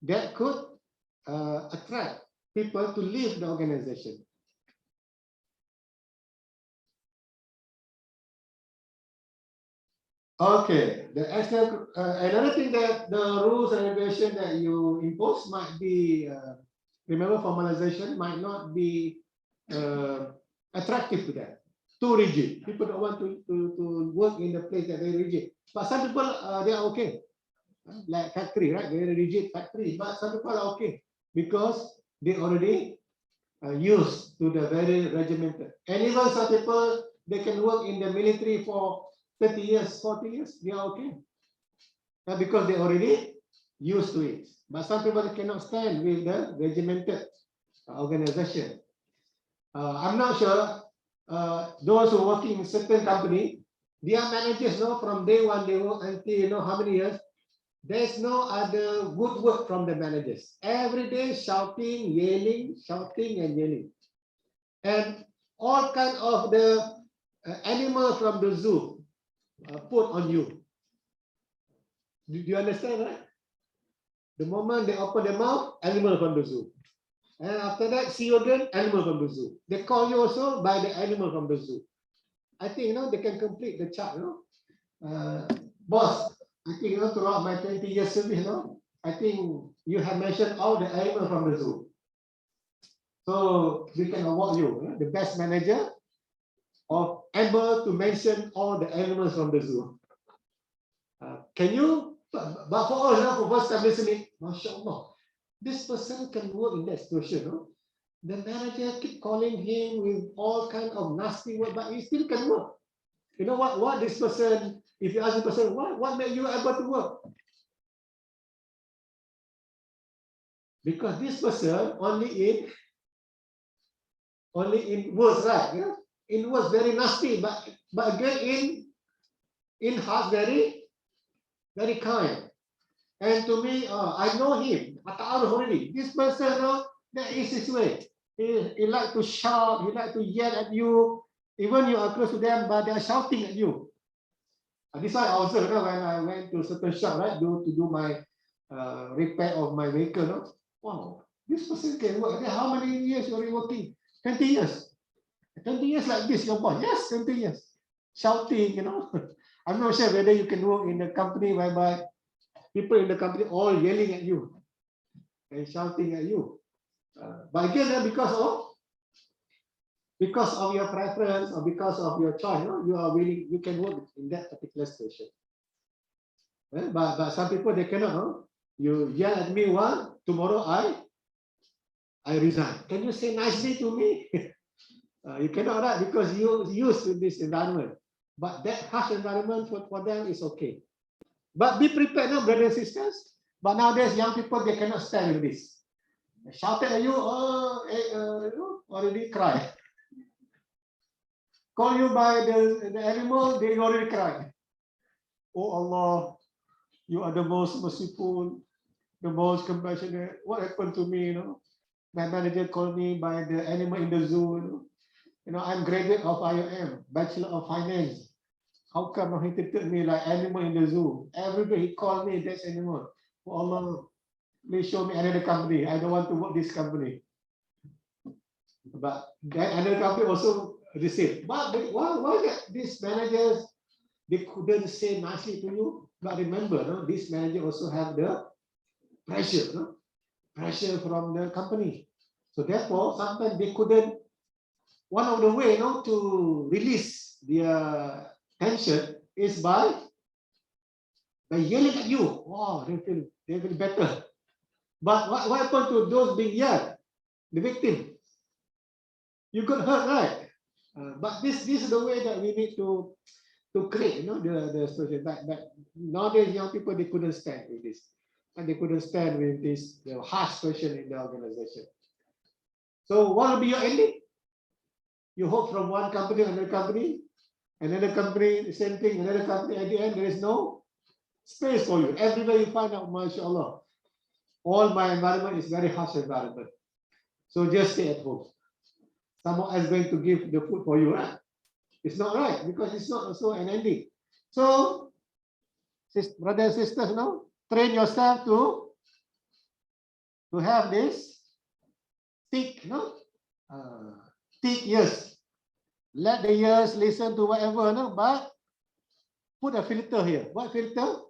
that could attract people to leave the organization. Okay, the external, another thing that the rules and regulation that you impose might be, remember, formalization might not be attractive to them, too rigid. People don't want to work in the place that very rigid. But some people, they are okay. Like factory, right? Very rigid factory. But some people are okay because they already used to the very regimented. And even some people, they can work in the military for 30 years, 40 years, they are okay. Because they already used to it. But some people cannot stand with the regimented organization. I'm not sure those who are working in certain company, their managers know from day one they work until how many years. There's no other good work from the managers. Every day shouting, yelling, shouting and yelling. And all kind of the animals from the zoo put on you. Do you understand, right? The moment they open their mouth, animal from the zoo. And after that, see you again, animal from the zoo. They call you also by the animal from the zoo. I think, they can complete the chart, Boss, I think, throughout my 20 years service, I think you have mentioned all the animals from the zoo. So we can award you the best manager of able to mention all the animals from the zoo. Can you, but for us, for first time listening, mashallah, this person can work in that situation. The manager keep calling him with all kind of nasty words, but he still can work. You know what this person, if you ask the person, what made you able to work? Because this person only in words, right? Yeah? In words very nasty, but again in heart very kind. And to me, I know him. Already. This person, that is his way. He like to shout. He like to yell at you. Even you are close to them, but they are shouting at you. This one I observed when I went to certain shop, right, to do my repair of my vehicle. Wow, this person can work. How many years you are working? 20 years. 20 years like this, your boss? Yes, 20 years. Shouting, I'm not sure whether you can work in a company whereby people in the company all yelling at you and shouting at you. But again, because of your preference or because of your choice, you are willing, you can work in that particular station. But some people, they cannot. You yell at me once, tomorrow I resign. Can you say nicely to me? You cannot, right? Because you used to this environment. But that harsh environment for them is okay. But be prepared, brothers and sisters. But nowadays, young people, they cannot stand with this. They shouted at you, already cry. Call you by the animal, they already cry. Oh Allah, you are the most merciful, the most compassionate. What happened to me, My manager called me by the animal in the zoo, I'm graduate of IOM, Bachelor of Finance. How come he treated me like animal in the zoo? Every day he called me, that's animal. Oh Allah, please show me another company. I don't want to work this company. But that another company also received. But why these managers, they couldn't say nicely to you. But remember, no, this manager also have the pressure, no? Pressure from the company. So therefore, sometimes they couldn't. One of the way, no, to release their tension is by yelling at you. Wow, they feel better. But what happened to those being yelled? The victim. You got hurt, right? But this is the way that we need to create, you know, the social. But nowadays, young people, they couldn't stand with this, and they couldn't stand with this harsh question in the organization. So what will be your ending? You hope from one company to another company, the same thing, another company. At the end, there is no space for you. Everywhere you find out, mashallah, all my environment is very harsh environment. So just stay at home. Someone else going to give the food for you, right? It's not right because it's not also an ending. So, brothers and sisters, now train yourself to have this thick, no, thick ears. Let the ears listen to whatever, no, but put a filter here. What filter?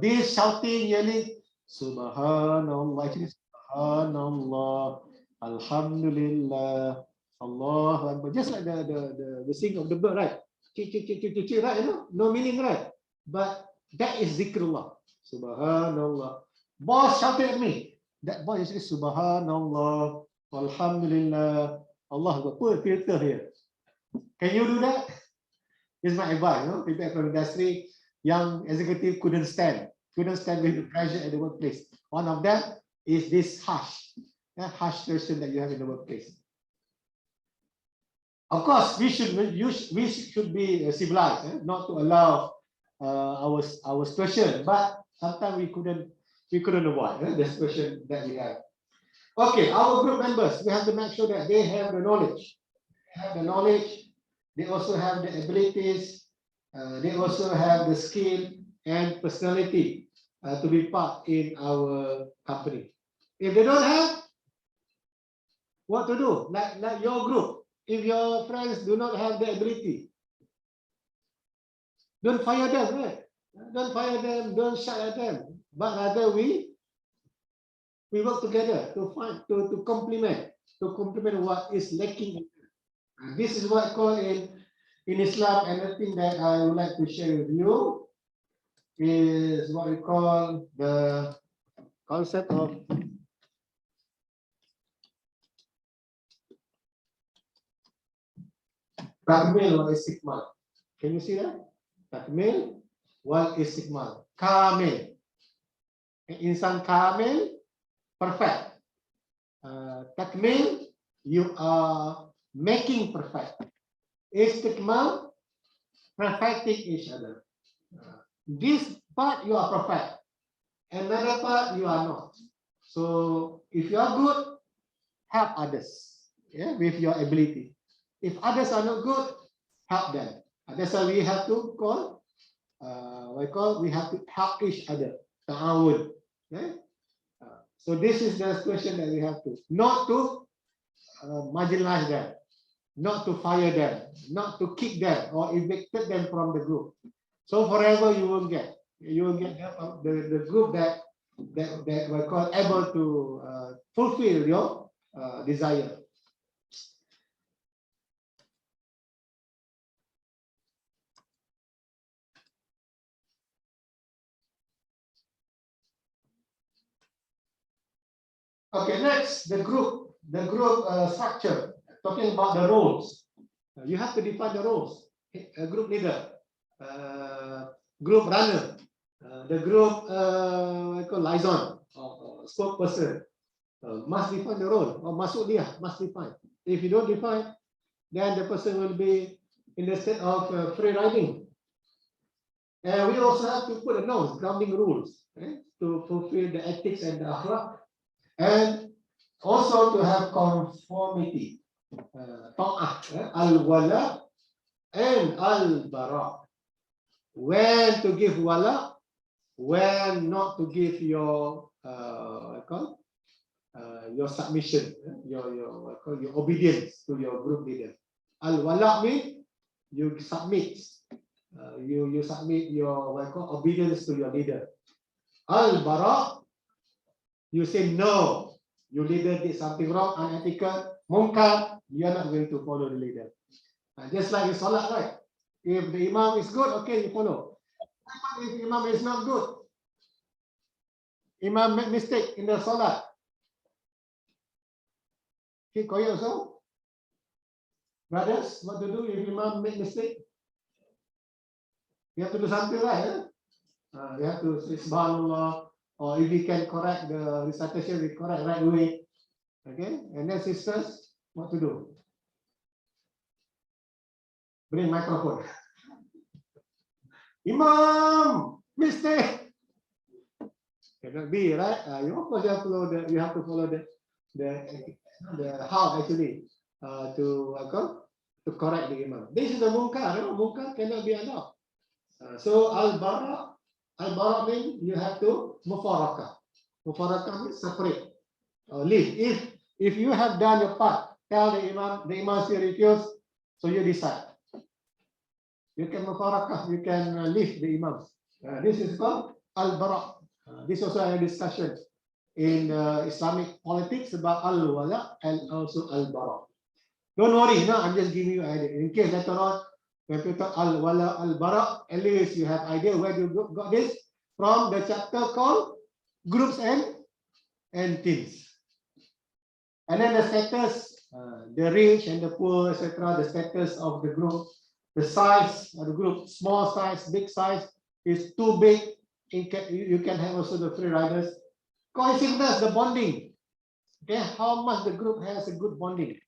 This shouting, yelling, Subhanallah, actually, Subhanallah, Alhamdulillah, Allah Akbar. Just like the sing of the bird, right? Right? You know, no meaning, right? But that is zikrullah. Subhanallah. Boss shouted at me. That boss is Subhanallah, Alhamdulillah, Allah Akbar. Put a filter here. Can you do that? This is my advice. You know, people from industry, young executive couldn't stand with the pressure at the workplace. One of them is this harsh person that you have in the workplace. Of course, we should be civilized, not to allow our situation. But sometimes we couldn't avoid the situation that we have. Okay, our group members, we have to make sure that they have the knowledge. They also have the abilities. They also have the skill and personality to be part in our company. If they don't have, what to do? Like your group, if your friends do not have the ability, don't fire them, right? Don't fire them, don't shout at them, but rather we work together to complement what is lacking. This is what I call in Islam, and the thing that I would like to share with you is what we call the concept of takmil wal istikmal. Can you see that? Takmil wal istikmal. Kamil. Insan kamil, perfect. Takmil, you are making perfect. Istikmal, perfecting each other. This part you are perfect, another part you are not. So if you are good, help others, with your ability. If others are not good, help them. That's why we have to call. We have to help each other. Ta'awun. So this is the situation that we have to, not to marginalize them, not to fire them, not to kick them or evicted them from the group. So forever you will get the group that we call able to fulfill your desire. Okay, next the group structure. Talking about the roles, you have to define the roles. A group leader, group runner, the group liaison or spokesperson must define the role, or mas'uliyah must define. If you don't define, then the person will be in the state of free riding. And we also have to put a nose, grounding rules, to fulfill the ethics and the akhlaq, and also to have conformity. Ta'ah, al-wala and al-bara. When to give wala, when not to give your your submission, your obedience to your group leader. Al-wala means you submit. You submit your obedience to your leader. Al-bara, you say no. Your leader did something wrong, unethical, munkar, you are not going to follow the leader. Just like in salat, right? If the imam is good, okay, you follow. If imam is not good, imam make mistake in the salat, keep quiet also. Brothers, what to do if imam make mistake? You have to do something right, you have to say subhanallah, or if you can correct the recitation, we correct right away. Okay, and then sisters, what to do? Bring microphone. Imam, mistake. Cannot be, right? You of course have to follow the. You have to follow the how actually to correct the imam. This is the munkar. Munkar cannot be allowed. So al-bara means you have to mufarakah. Mufarakah means separate or leave. If you have done your part, tell the imam still refuse, so you decide. You can mufarakah, you can leave the imams. This is called al-bara. This also a discussion in Islamic politics about al-wala and also al-bara. Don't worry, no, I'm just giving you an idea. In case later on, when you talk al-wala, al-bara, at least you have idea where you got this from the chapter called groups and teams. And then the status, the rich and the poor, etc., the status of the group, the size of the group, small size, big size, is too big. You can have also the free riders. Cohesiveness, the bonding. Okay, how much the group has a good bonding.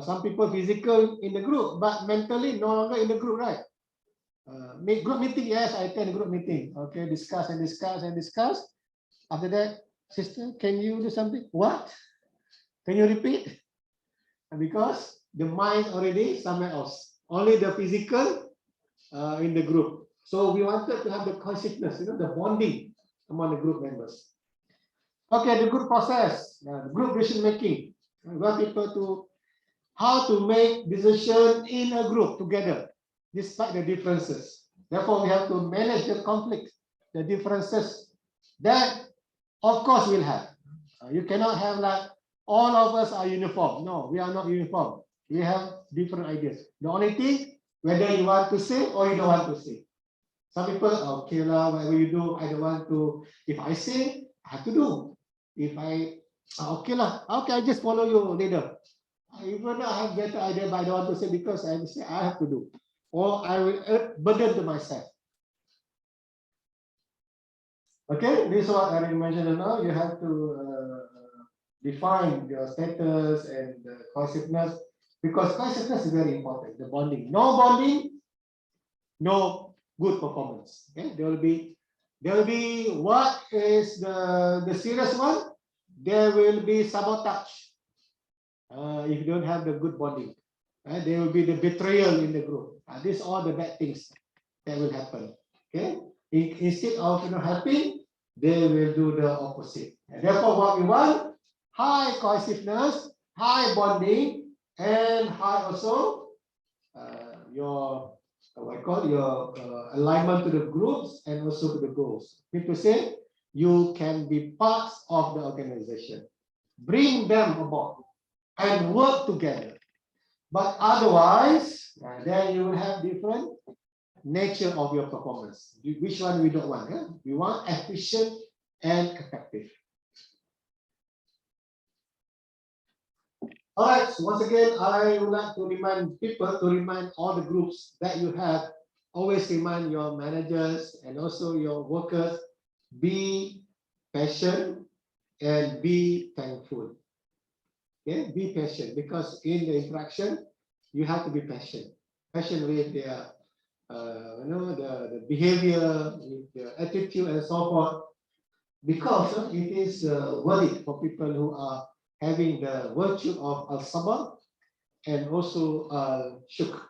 Some people physical in the group, but mentally no longer in the group, right? Group meeting, yes, I attend group meeting. Okay, discuss and discuss and discuss. After that, sister, can you do something? What? Can you repeat? Because the mind already somewhere else. Only the physical in the group. So we wanted to have the cohesiveness, the bonding among the group members. Okay, the group process, group decision making. We want people to how to make decision in a group together, despite the differences. Therefore, we have to manage the conflict, the differences that, of course, we'll have. You cannot have like all of us are uniform. No, we are not uniform. We have different ideas. The only thing, whether you want to say or you don't want to say. Some people, okay lah, whatever you do, I don't want to. If I say, I have to do. If I, okay lah, okay, I just follow you later. Even though I have better idea, but I don't want to say because I say I have to do, or I will burden to myself. Okay, this is what I mentioned now. You have to define your status and cohesiveness, because cohesiveness is very important. The bonding. No bonding, no good performance. Okay, there will be what is the serious one? There will be sabotage. If you don't have the good bonding, there will be the betrayal in the group. These are all the bad things that will happen. Okay, instead of helping, they will do the opposite. And therefore, what we want: high cohesiveness, high bonding, and high also your alignment to the groups and also to the goals. Mean to say, you can be parts of the organization, bring them aboard, and work together. But otherwise, then you will have different nature of your performance. Which one we don't want? We want efficient and effective. All right, so once again, I would like to remind all the groups that you have, always remind your managers and also your workers, be patient and be thankful. Okay, be patient, because in the interaction, you have to be patient. Patient with their, the behavior, with their attitude and so forth, because it is worthy for people who are having the virtue of al-sabr and also shukr.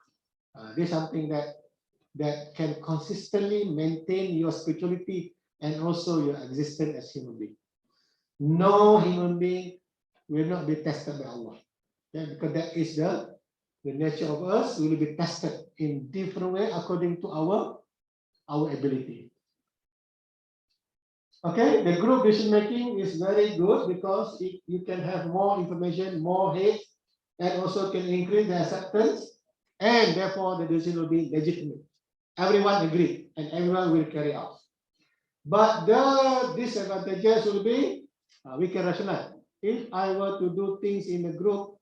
This is something that can consistently maintain your spirituality and also your existence as human being. No human being will not be tested by Allah. Okay? Because that is the the nature of us will be tested in different way according to our ability. Okay, the group decision making is very good because you can have more information, more heads, and also can increase the acceptance, and therefore the decision will be legitimate. Everyone agree and everyone will carry out. But the disadvantages will be we can rationalize. If I were to do things in a group,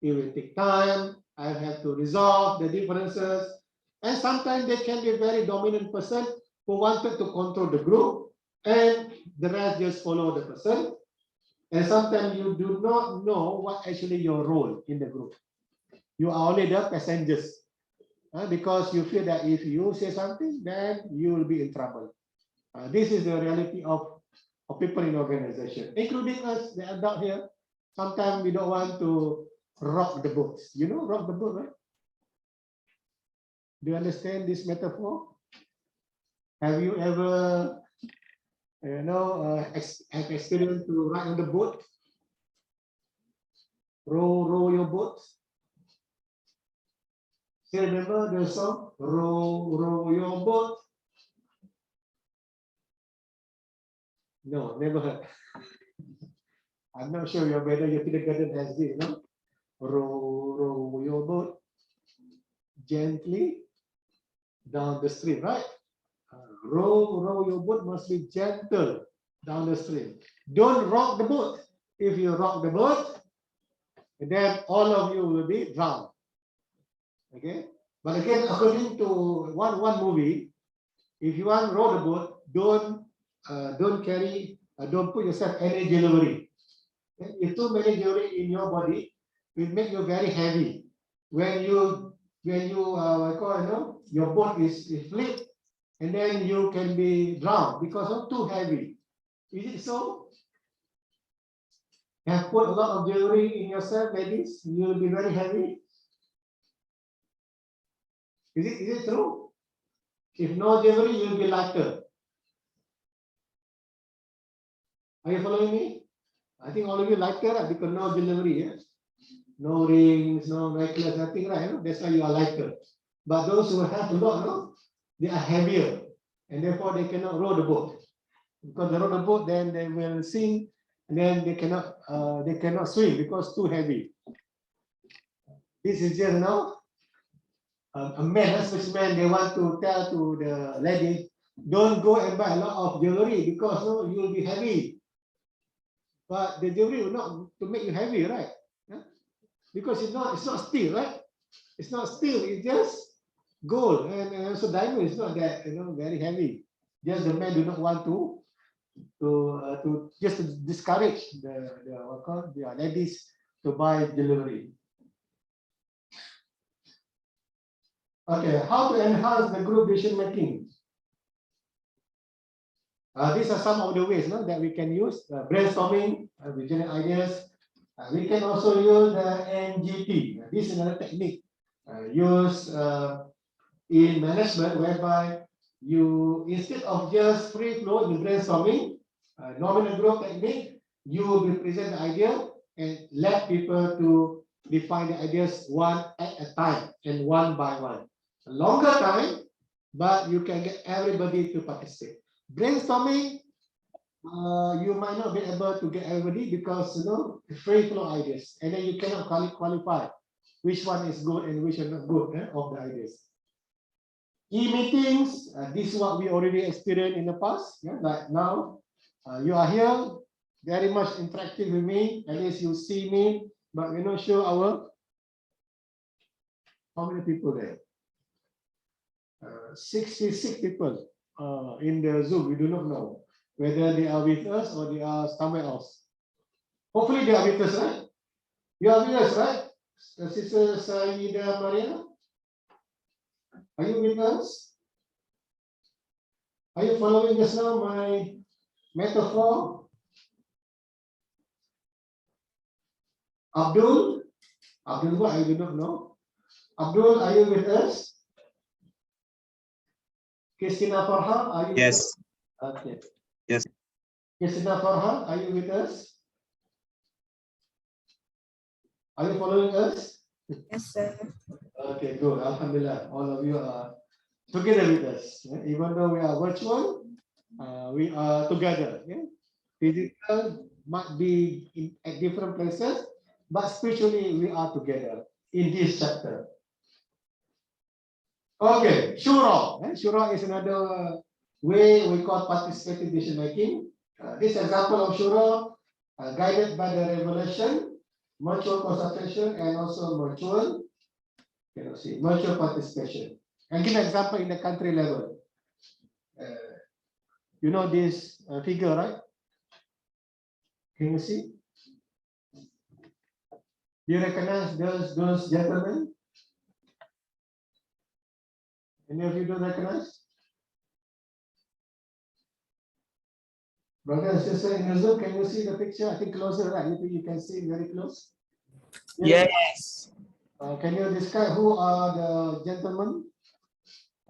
it will take time. I have to resolve the differences, and sometimes they can be a very dominant person who wanted to control the group, and the rest just follow the person. And sometimes you do not know what actually your role in the group. You are only the passengers, because you feel that if you say something, then you will be in trouble. This is the reality of people in organization, including us, the adult here. Sometimes we don't want to rock the boat. You know, rock the boat, right? Do you understand this metaphor? Have you ever, have experience to ride on the boat? Row your boat. Still remember the song? Row your boat. No, never heard. I'm not sure whether your kindergarten has this, no? Row your boat gently down the stream, right? Row your boat must be gentle down the stream. Don't rock the boat. If you rock the boat, then all of you will be drowned. Okay, but again, according to one movie, if you want to row the boat, don't carry, don't put yourself any jewelry. Okay? If too many jewelry in your body, will make you very heavy. When you your boat is flipped, and then you can be drowned because of too heavy. Is it so? Have put a lot of jewelry in yourself, ladies, you will be very heavy. Is it true? If no jewelry, you will be lighter. Are you following me? I think all of you lighter, right? Because no jewelry, yeah? No rings, no necklace, nothing, right? That's why you are lighter. But those who have a lot, no? They are heavier, and therefore they cannot row the boat. Because they row the boat, then they will sink, and then they cannot swim because too heavy. This is just a man, especially man, they want to tell to the lady, don't go and buy a lot of jewelry because you will be heavy. But the jewelry will not to make you heavy, right? Yeah? Because it's not steel, right? It's not steel, it's just gold, and also diamond is not that very heavy. Just the men do not want to just to discourage the ladies to buy jewelry. Okay, how to enhance the group decision making? These are some of the ways that we can use brainstorming, we generate ideas. We can also use the NGT. This is another technique used in management, whereby you, instead of just free flow in brainstorming, nominal group technique, you will present the idea and let people to define the ideas one at a time and one by one. A longer time, but you can get everybody to participate. Brainstorming, you might not be able to get everybody because free flow ideas, and then you cannot qualify which one is good and which is not good of the ideas. E-meetings, this is what we already experienced in the past. Like now, you are here, very much interactive with me. At least you see me, but we're not sure how many people there. 66 people in the Zoom. We do not know whether they are with us or they are somewhere else. Hopefully they are with us, right? You are with us, right? Sister Saida Maria, are you with us? Are you following just now my metaphor? Abdul, what I do not know. Abdul, are you with us? Christina Farhan, are you with us? Okay. Yes. Christina Farhan, are you with us? Are you following us? Yes, sir. Okay, good. Alhamdulillah, all of you are together with us. Even though we are virtual, we are together. Physical might be at different places, but spiritually we are together in this chapter. Okay, Shura. Shura is another way we call participative decision making. This example of Shura, guided by the revelation, mutual consultation, and also mutual participation. And give an example in the country level. You know this figure, right? Can you see? Do you recognize those gentlemen? Any of you don't recognize? Brother and sister in the Zoom, can you see the picture? I think closer, right? You think you can see very close? Yes. Can you describe who are the gentlemen?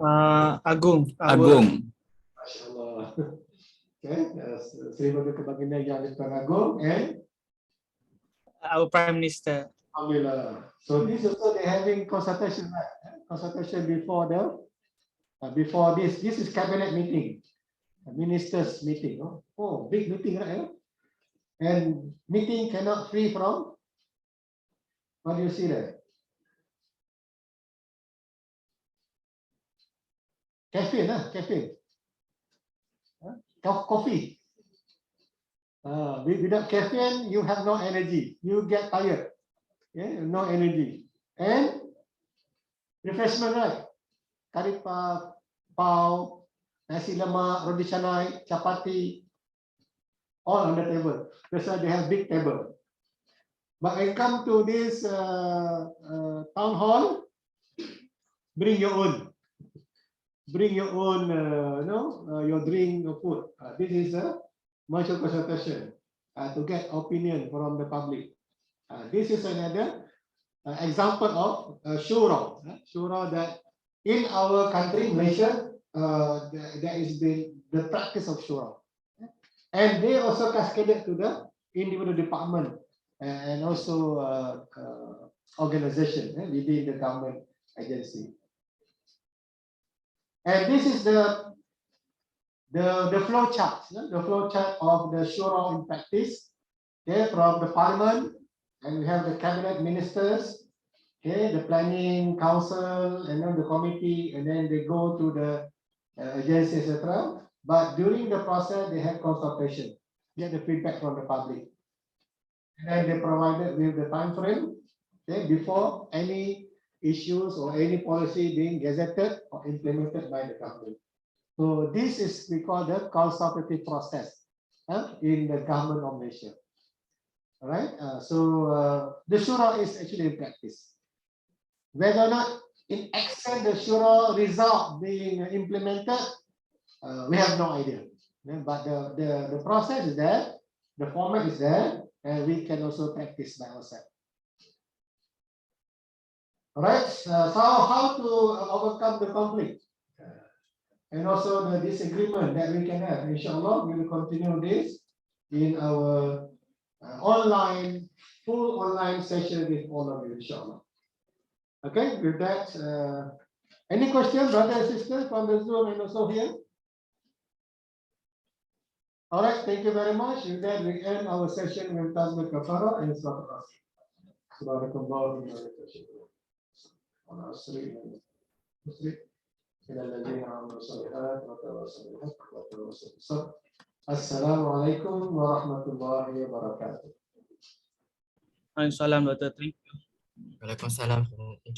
Agung. Agung. MashaAllah. Okay, Sri Baginda Baginda Yang Agung and Our Prime Minister. Alhamdulillah. So this also they're having consultation, right? Consultation before before this. This is cabinet meeting, a ministers meeting. Oh, big meeting, right? And meeting cannot free from. What do you see there? Caffeine, caffeine. Coffee. Without caffeine, you have no energy. You get tired. No energy. And refreshment, right? Kari pau, nasi lemak, roti canai, chapati, all on the table. That's why they have big table. But when come to this town hall, bring your own. Bring your own, your drink, your food. This is a mutual consultation to get opinion from the public. This is another example of shura. Shura that in our country, Malaysia, there is the practice of shura. And they also cascaded to the individual department and also organization within the government agency. And this is the flow chart, the flow chart of the shura in practice. From the parliament, and we have the cabinet ministers, the planning council, and then the committee, and then they go to the agency, etc. But during the process, they have consultation, get the feedback from the public, and then they provided with the time frame before any issues or any policy being gazetted or implemented by the government. So this is we call the consultative process in the government of Malaysia. All right. So the shura is actually in practice. Whether or not in action the shura result being implemented, we have no idea. But the process is there, the format is there, and we can also practice by ourselves. All right. So how to overcome the conflict and also the disagreement that we can have? Inshallah, we will continue this in our full online session with all of you, inshallah. Okay, with that, any questions, brother and sister, from the Zoom and also here? All right, thank you very much. With that, we end our session with Tasbih Kafara and Salat. Subhanakallah wa bihamdihi. Assalamualaikum warahmatullahi wabarakatuh. Salam, Dr. Thank you. Waalaikumsalam.